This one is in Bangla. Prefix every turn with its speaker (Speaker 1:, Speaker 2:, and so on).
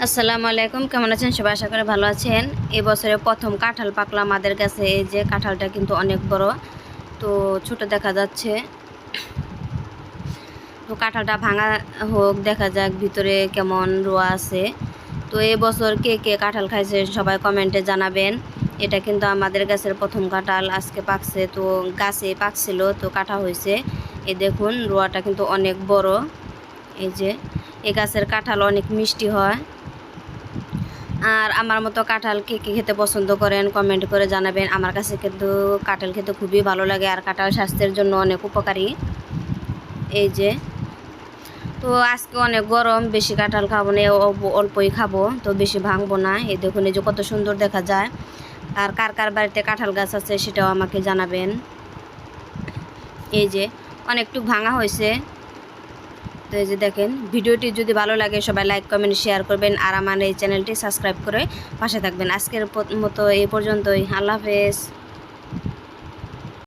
Speaker 1: আসসালামু আলাইকুম, কেমন আছেন সবাই? আশা করি ভালো আছেন। এবছরে প্রথম কাঁঠাল পাকলো আমাদের কাছে। এই যে কাঁঠালটা কিন্তু অনেক বড়, তো ছোট দেখা যাচ্ছে। তো কাঁঠালটা ভাঙা হোক, দেখা যাক ভিতরে কেমন রোয়া আছে। তো এবছর কে কে কাঁঠাল খাইছে সবাই কমেন্টে জানাবেন। এটা কিন্তু আমাদের গাছের প্রথম কাঁঠাল আজকে পাকছে, তো গাছে পাকছিল তো কাটা হয়েছে। এই দেখুন রোয়াটা কিন্তু অনেক বড়। এই যে এই গাছের কাঁঠাল অনেক মিষ্টি হয়। আর আমার মতো কাঁঠাল কে কে খেতে পছন্দ করেন কমেন্ট করে জানাবেন। আমার কাছে কিন্তু কাঁঠাল খেতে খুবই ভালো লাগে, আর কাঁঠাল স্বাস্থ্যের জন্য অনেক উপকারী। এই যে তো আজকে অনেক গরম, বেশি কাঁঠাল খাবো না, অল্পই খাবো, তো বেশি ভাঙবো না। এই দেখুন এই যে কত সুন্দর দেখা যায়। আর কার কার বাড়িতে কাঁঠাল গাছ আছে সেটাও আমাকে জানাবেন। এই যে অনেকটুকু ভাঙা হয়েছে। তো এই যে দেখেন, ভিডিওটি যদি ভালো লাগে সবাই লাইক কমেন্ট শেয়ার করবেন, আর আমার এই চ্যানেলটি সাবস্ক্রাইব করে পাশে থাকবেন। আজকের মতো এই পর্যন্তই। আল্লাহ হাফেজ।